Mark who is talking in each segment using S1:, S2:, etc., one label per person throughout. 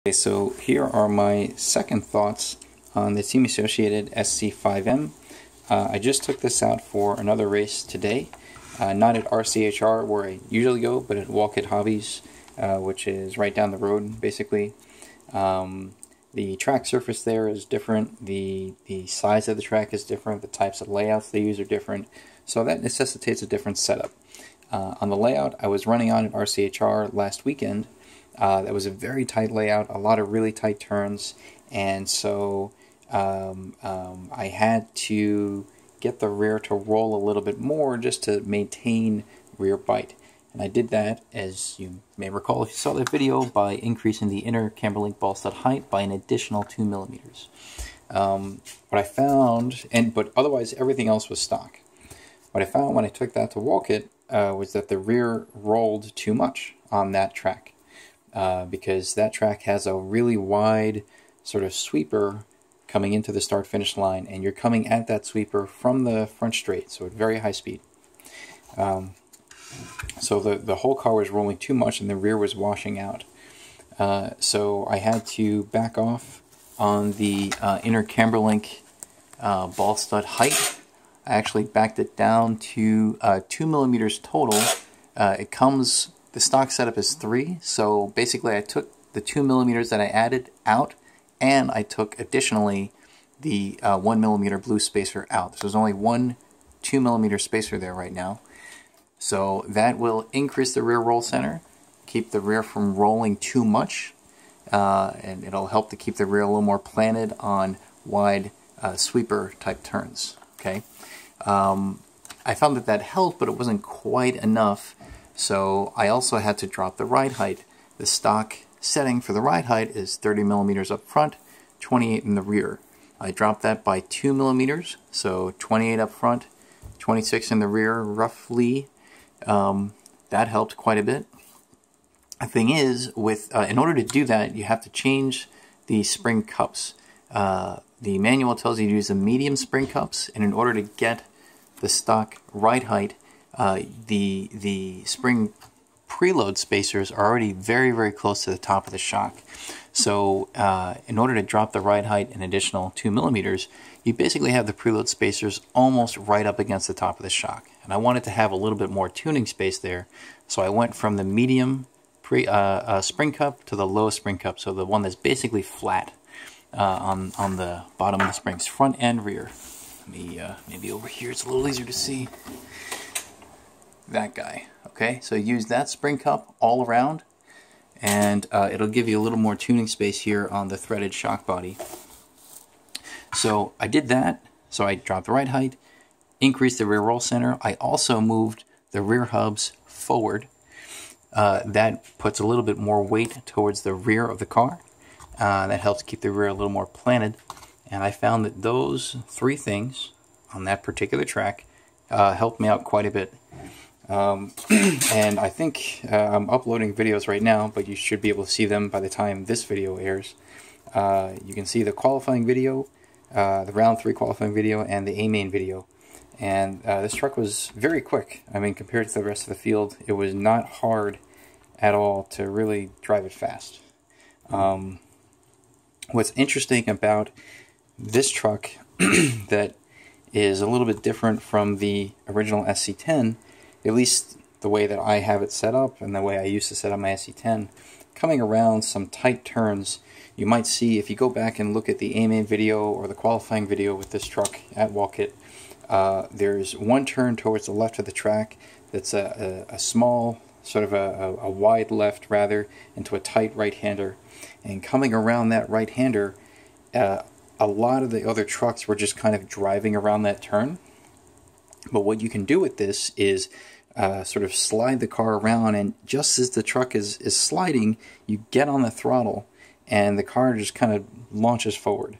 S1: Okay, so here are my second thoughts on the Team Associated SC5M. I just took this out for another race today, not at RCHR where I usually go, but at Walk It Hobbies, which is right down the road basically. The track surface there is different, the size of the track is different, the types of layouts they use are different, so that necessitates a different setup. On the layout I was running on at RCHR last weekend, that was a very tight layout, a lot of really tight turns, and so I had to get the rear to roll a little bit more just to maintain rear bite. And I did that, as you may recall if you saw that video, by increasing the inner camber link ball stud height by an additional 2 millimeters. What I found, but otherwise everything else was stock. What I found when I took that to walk it was that the rear rolled too much on that track. Because that track has a really wide sort of sweeper coming into the start-finish line, and you're coming at that sweeper from the front straight, so at very high speed. So the whole car was rolling too much and the rear was washing out. So I had to back off on the inner camber link ball stud height. I actually backed it down to 2 millimeters total. The stock setup is 3, so basically I took the 2 millimeters that I added out, and I took additionally the 1 millimeter blue spacer out. So there's only one 2 millimeter spacer there right now. So that will increase the rear roll center, keep the rear from rolling too much, and it'll help to keep the rear a little more planted on wide sweeper type turns. Okay, I found that helped, but it wasn't quite enough. So I also had to drop the ride height. The stock setting for the ride height is 30 millimeters up front, 28 in the rear. I dropped that by 2 millimeters, so 28 up front, 26 in the rear, roughly. That helped quite a bit. The thing is, in order to do that, you have to change the spring cups. The manual tells you to use the medium spring cups, and in order to get the stock ride height, the spring preload spacers are already very, very close to the top of the shock. So in order to drop the ride height an additional 2 millimeters, you basically have the preload spacers almost right up against the top of the shock. And I wanted to have a little bit more tuning space there, so I went from the medium spring cup to the low spring cup, so the one that's basically flat on the bottom of the springs, front and rear. Let me, maybe over here it's a little easier to see. That guy. Okay, so use that spring cup all around, and it'll give you a little more tuning space here on the threaded shock body. So I did that, so I dropped the ride height, increased the rear roll center. I also moved the rear hubs forward. That puts a little bit more weight towards the rear of the car. That helps keep the rear a little more planted. And I found that those 3 things on that particular track helped me out quite a bit. And I think I'm uploading videos right now, but you should be able to see them by the time this video airs. You can see the qualifying video, the round 3 qualifying video, and the A-main video. And this truck was very quick. I mean, compared to the rest of the field, it was not hard at all to really drive it fast. What's interesting about this truck that is a little bit different from the original SC10, at least the way that I have it set up and the way I used to set up my SC10, coming around some tight turns, you might see, if you go back and look at the A-main video or the qualifying video with this truck at Walk It, there's one turn towards the left of the track that's a small, sort of a wide left rather, into a tight right-hander. And coming around that right-hander, a lot of the other trucks were just kind of driving around that turn. But what you can do with this is sort of slide the car around, and just as the truck is sliding, you get on the throttle and the car just kind of launches forward.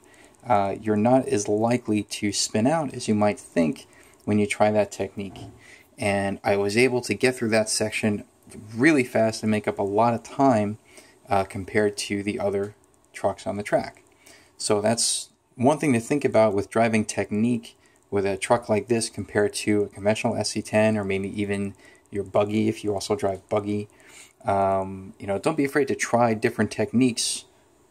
S1: You're not as likely to spin out as you might think when you try that technique. And I was able to get through that section really fast and make up a lot of time compared to the other trucks on the track. So that's one thing to think about with driving technique with a truck like this compared to a conventional SC10, or maybe even your buggy if you also drive buggy. Don't be afraid to try different techniques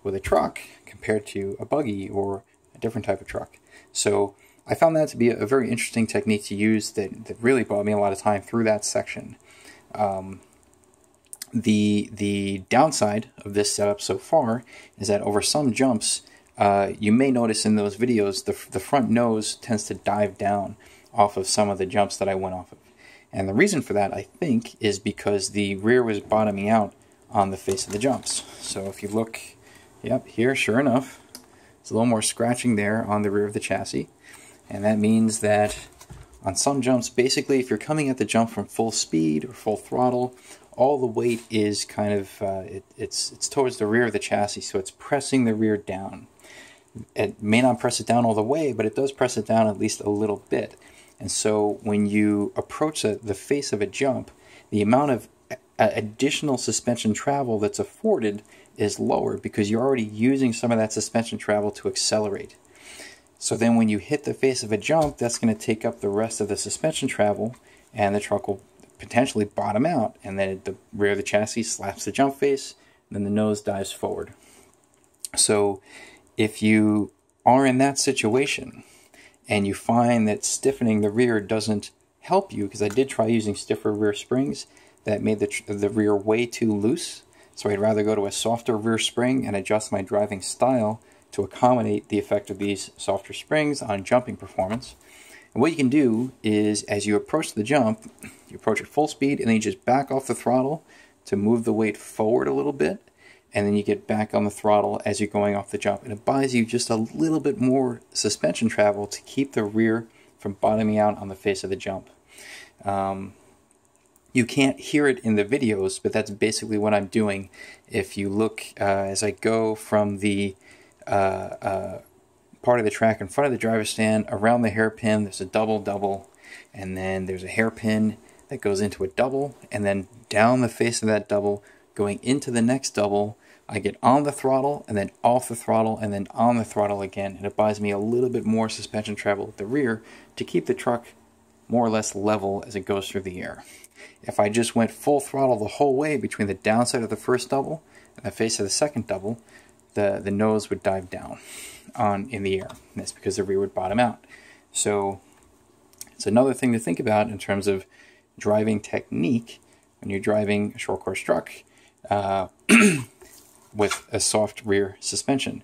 S1: with a truck compared to a buggy or a different type of truck. So I found that to be a very interesting technique to use that really bought me a lot of time through that section. The downside of this setup so far is that over some jumps, you may notice in those videos the front nose tends to dive down off of some of the jumps that I went off of. And the reason for that, I think, is because the rear was bottoming out on the face of the jumps. So if you look, yep, here, sure enough, there's a little more scratching there on the rear of the chassis. And that means that on some jumps, basically, if you're coming at the jump from full speed or full throttle, all the weight is kind of, it's towards the rear of the chassis, so it's pressing the rear down. It may not press it down all the way, but it does press it down at least a little bit. And so when you approach the face of a jump, the amount of additional suspension travel that's afforded is lower because you're already using some of that suspension travel to accelerate. So then when you hit the face of a jump, that's going to take up the rest of the suspension travel, and the truck will potentially bottom out, and then the rear of the chassis slaps the jump face, and then the nose dives forward. So if you are in that situation and you find that stiffening the rear doesn't help you, because I did try using stiffer rear springs that made the rear way too loose, so I'd rather go to a softer rear spring and adjust my driving style to accommodate the effect of these softer springs on jumping performance. And what you can do is, as you approach the jump, you approach at full speed, and then you just back off the throttle to move the weight forward a little bit, and then you get back on the throttle as you're going off the jump. And it buys you just a little bit more suspension travel to keep the rear from bottoming out on the face of the jump. You can't hear it in the videos, but that's basically what I'm doing. If you look as I go from the part of the track in front of the driver's stand around the hairpin, there's a double, and then there's a hairpin that goes into a double, and then down the face of that double, going into the next double, I get on the throttle, and then off the throttle, and then on the throttle again, and it buys me a little bit more suspension travel at the rear to keep the truck more or less level as it goes through the air. If I just went full throttle the whole way between the downside of the first double and the face of the second double, the nose would dive down in the air. And that's because the rear would bottom out. So it's another thing to think about in terms of driving technique when you're driving a short course truck with a soft rear suspension,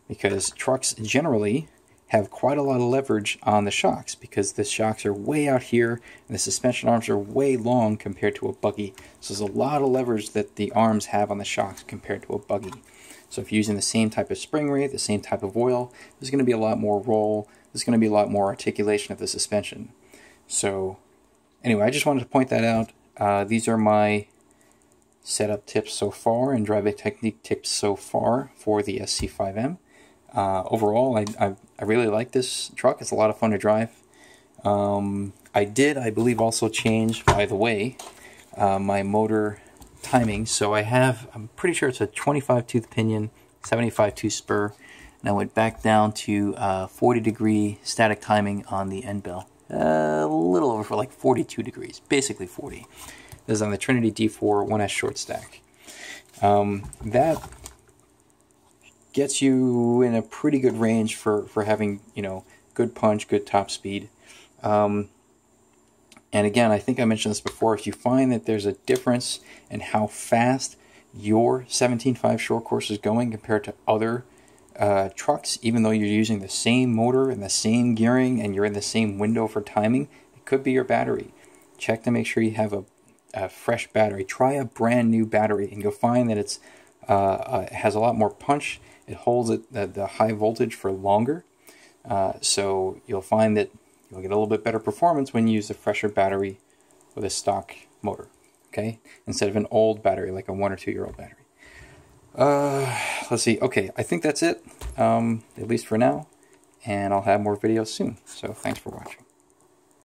S1: because trucks generally have quite a lot of leverage on the shocks because the shocks are way out here and the suspension arms are way long compared to a buggy. So there's a lot of leverage that the arms have on the shocks compared to a buggy. So if you're using the same type of spring rate, the same type of oil, there's going to be a lot more roll, there's going to be a lot more articulation of the suspension. So anyway, I just wanted to point that out. These are my setup tips so far and driving technique tips so far for the SC5M. Overall, I really like this truck. It's a lot of fun to drive. I did, I believe, also change, by the way, my motor timing. So I'm pretty sure it's a 25 tooth pinion, 75 tooth spur, and I went back down to 40-degree static timing on the end bell. A little over for like 42 degrees, basically 40. This is on the Trinity D4 1S short stack. That gets you in a pretty good range for having, good punch, good top speed. And again, I think I mentioned this before, if you find that there's a difference in how fast your 17.5 short course is going compared to other trucks, even though you're using the same motor and the same gearing and you're in the same window for timing, it could be your battery. Check to make sure you have a fresh battery. Try a brand new battery and you'll find that it has a lot more punch. It holds the high voltage for longer. So you'll find that you'll get a little bit better performance when you use a fresher battery with a stock motor, okay? Instead of an old battery, like a 1 or 2 year old battery. Let's see. Okay, I think that's it, at least for now. And I'll have more videos soon. So thanks for watching.